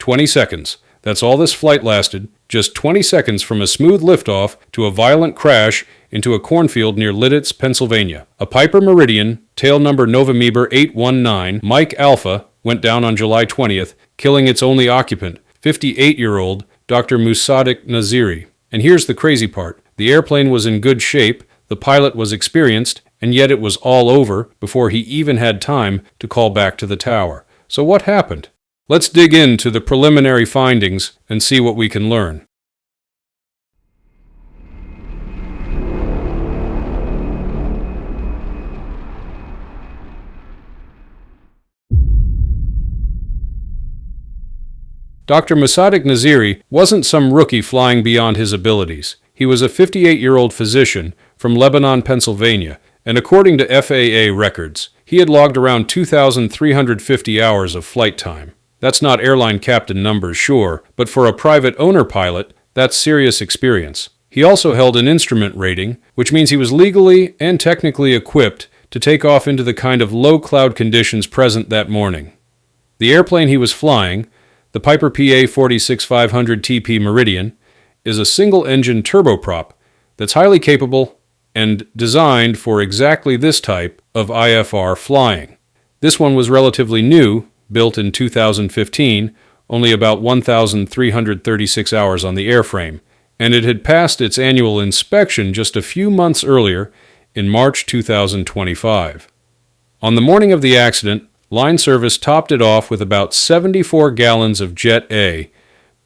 20 seconds. That's all this flight lasted, just 20 seconds from a smooth liftoff to a violent crash into a cornfield near Lititz, Pennsylvania. A Piper Meridian, tail number November 819, Mike Alpha, went down on July 20th, killing its only occupant, 58-year-old Dr. Musaddiq Nazeeri. And here's the crazy part. The airplane was in good shape, the pilot was experienced, and yet it was all over before he even had time to call back to the tower. So what happened? Let's dig into the preliminary findings and see what we can learn. Dr. Musaddiq Nazeeri wasn't some rookie flying beyond his abilities. He was a 58-year-old physician from Lebanon, Pennsylvania, and according to FAA records, he had logged around 2,350 hours of flight time. That's not airline captain numbers, sure, but for a private owner pilot, that's serious experience. He also held an instrument rating, which means he was legally and technically equipped to take off into the kind of low cloud conditions present that morning. The airplane he was flying, the Piper PA 46500 TP Meridian, is a single-engine turboprop that's highly capable and designed for exactly this type of IFR flying. This one was relatively new, built in 2015, only about 1,336 hours on the airframe, and it had passed its annual inspection just a few months earlier in March 2025. On the morning of the accident, line service topped it off with about 74 gallons of Jet A,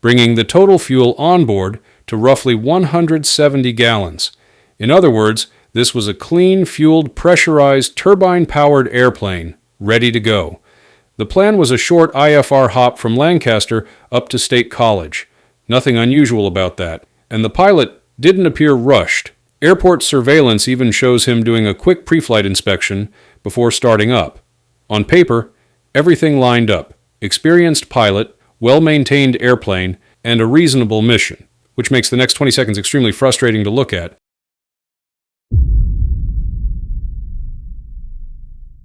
bringing the total fuel on board to roughly 170 gallons. In other words, this was a clean, fueled, pressurized, turbine-powered airplane, ready to go. The plan was a short IFR hop from Lancaster up to State College. Nothing unusual about that. And the pilot didn't appear rushed. Airport surveillance even shows him doing a quick pre-flight inspection before starting up. On paper, everything lined up. Experienced pilot, well-maintained airplane, and a reasonable mission, which makes the next 20 seconds extremely frustrating to look at.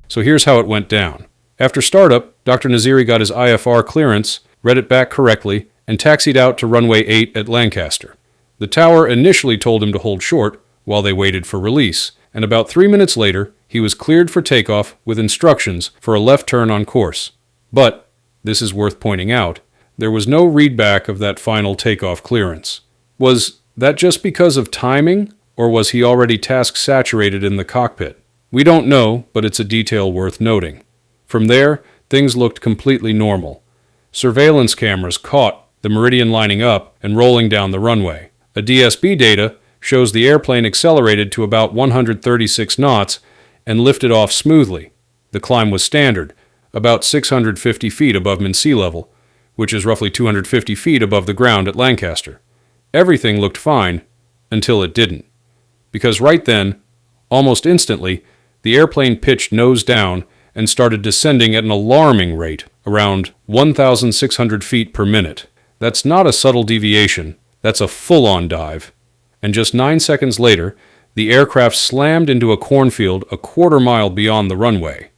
So here's how it went down. After startup, Dr. Nazeeri got his IFR clearance, read it back correctly, and taxied out to runway 8 at Lancaster. The tower initially told him to hold short while they waited for release, and about 3 minutes later, he was cleared for takeoff with instructions for a left turn on course. But, this is worth pointing out, there was no readback of that final takeoff clearance. Was that just because of timing, or was he already task-saturated in the cockpit? We don't know, but it's a detail worth noting. From there, things looked completely normal. Surveillance cameras caught the Meridian lining up and rolling down the runway. A DSB data shows the airplane accelerated to about 136 knots and lifted off smoothly. The climb was standard, about 650 feet above sea level, which is roughly 250 feet above the ground at Lancaster. Everything looked fine until it didn't. Because right then, almost instantly, the airplane pitched nose down and started descending at an alarming rate, around 1,600 feet per minute. That's not a subtle deviation, that's a full-on dive. And just 9 seconds later, the aircraft slammed into a cornfield a quarter-mile beyond the runway.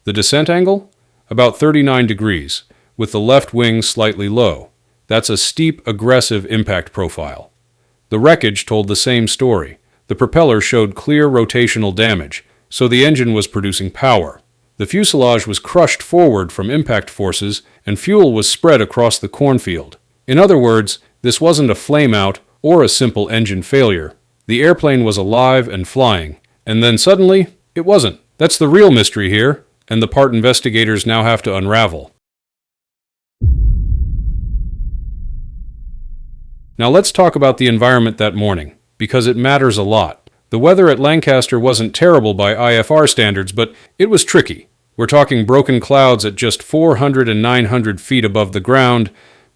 The descent angle? About 39 degrees, with the left wing slightly low. That's a steep, aggressive impact profile. The wreckage told the same story. The propeller showed clear rotational damage, so the engine was producing power. The fuselage was crushed forward from impact forces, and fuel was spread across the cornfield. In other words, this wasn't a flameout or a simple engine failure. The airplane was alive and flying, and then suddenly, it wasn't. That's the real mystery here, and the part investigators now have to unravel. Now let's talk about the environment that morning, because it matters a lot. The weather at Lancaster wasn't terrible by IFR standards, but it was tricky. We're talking broken clouds at just 400 and 900 feet above the ground,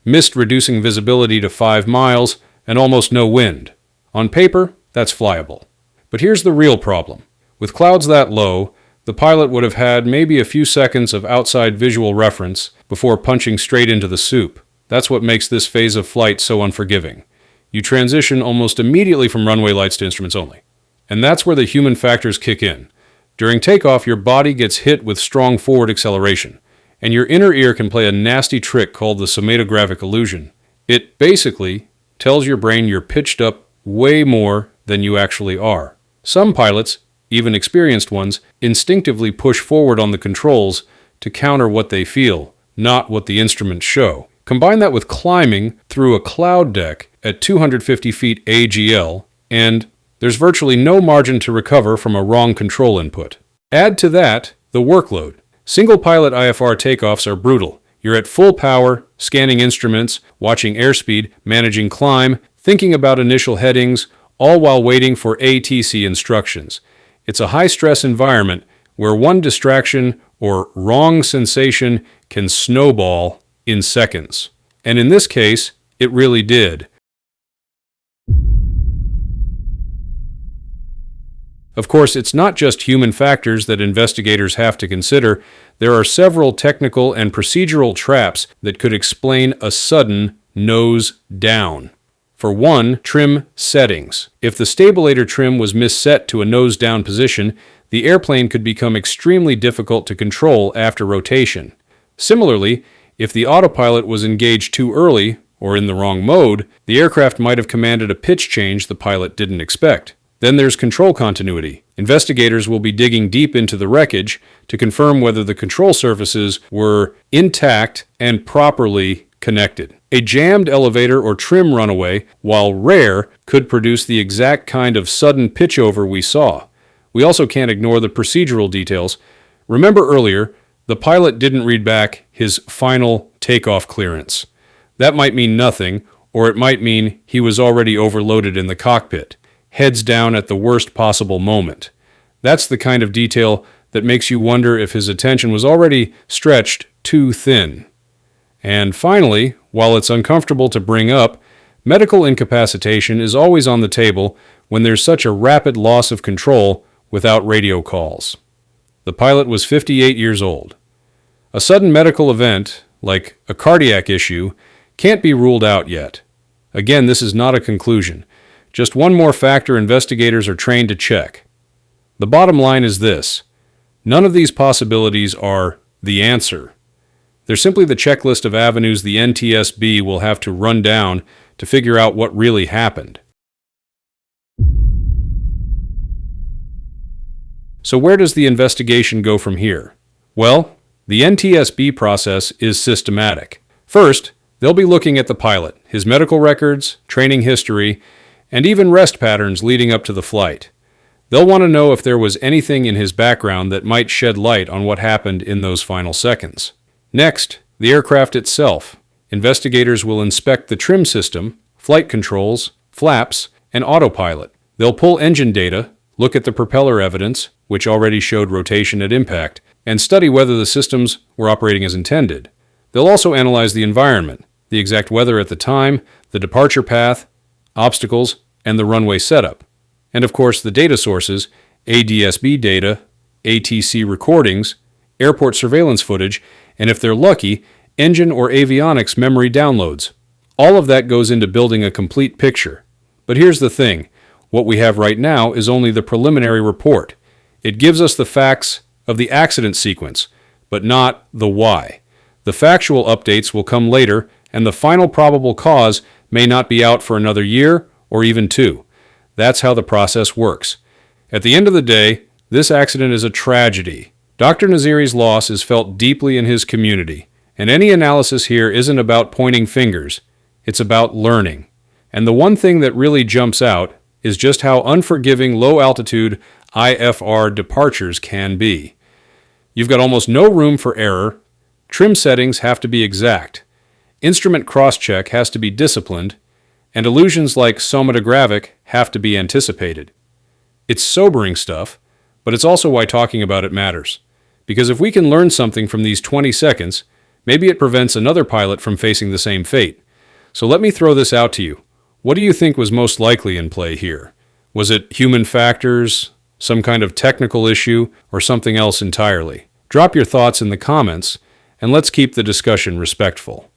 mist reducing visibility to 5 miles, and almost no wind. On paper, that's flyable. But here's the real problem. With clouds that low, the pilot would have had maybe a few seconds of outside visual reference before punching straight into the soup. That's what makes this phase of flight so unforgiving. You transition almost immediately from runway lights to instruments only. And that's where the human factors kick in. During takeoff, your body gets hit with strong forward acceleration. and your inner ear can play a nasty trick called the somatographic illusion. It basically tells your brain you're pitched up way more than you actually are. Some pilots, even experienced ones, instinctively push forward on the controls to counter what they feel, not what the instruments show. Combine that with climbing through a cloud deck at 250 feet AGL, and there's virtually no margin to recover from a wrong control input. Add to that the workload. Single-pilot IFR takeoffs are brutal. You're at full power, scanning instruments, watching airspeed, managing climb, thinking about initial headings, all while waiting for ATC instructions. It's a high-stress environment where one distraction or wrong sensation can snowball in seconds. And in this case, it really did. Of course, it's not just human factors that investigators have to consider. There are several technical and procedural traps that could explain a sudden nose down. For one, trim settings. If the stabilator trim was misset to a nose down position, the airplane could become extremely difficult to control after rotation. Similarly, if the autopilot was engaged too early or in the wrong mode, the aircraft might have commanded a pitch change the pilot didn't expect. Then there's control continuity. Investigators will be digging deep into the wreckage to confirm whether the control surfaces were intact and properly connected. A jammed elevator or trim runaway, while rare, could produce the exact kind of sudden pitchover we saw. We also can't ignore the procedural details. Remember earlier, the pilot didn't read back his final takeoff clearance. That might mean nothing, or it might mean he was already overloaded in the cockpit, heads down at the worst possible moment. That's the kind of detail that makes you wonder if his attention was already stretched too thin. And finally, while it's uncomfortable to bring up, medical incapacitation is always on the table when there's such a rapid loss of control without radio calls. The pilot was 58 years old. A sudden medical event, like a cardiac issue, can't be ruled out yet. Again, this is not a conclusion. Just one more factor investigators are trained to check. The bottom line is this: none of these possibilities are the answer. They're simply the checklist of avenues the NTSB will have to run down to figure out what really happened. So where does the investigation go from here? Well, the NTSB process is systematic. First, they'll be looking at the pilot, his medical records, training history, and even rest patterns leading up to the flight. They'll want to know if there was anything in his background that might shed light on what happened in those final seconds. Next, the aircraft itself. Investigators will inspect the trim system, flight controls, flaps, and autopilot. They'll pull engine data, look at the propeller evidence, which already showed rotation at impact, and study whether the systems were operating as intended. They'll also analyze the environment, the exact weather at the time, the departure path, obstacles, and the runway setup. And of course, the data sources, ADSB data, ATC recordings, airport surveillance footage, and if they're lucky, engine or avionics memory downloads. All of that goes into building a complete picture. But here's the thing. What we have right now is only the preliminary report. It gives us the facts of the accident sequence, but not the why. The factual updates will come later, and the final probable cause may not be out for another year or even 2. That's how the process works. At the end of the day, this accident is a tragedy. Dr. Nazeeri's loss is felt deeply in his community, and any analysis here isn't about pointing fingers. It's about learning. And the one thing that really jumps out is just how unforgiving low-altitude IFR departures can be. You've got almost no room for error. Trim settings have to be exact. Instrument cross-check has to be disciplined, and illusions like somatographic have to be anticipated. It's sobering stuff, but it's also why talking about it matters. Because if we can learn something from these 20 seconds, maybe it prevents another pilot from facing the same fate. So let me throw this out to you. What do you think was most likely in play here? Was it human factors, some kind of technical issue, or something else entirely? Drop your thoughts in the comments, and let's keep the discussion respectful.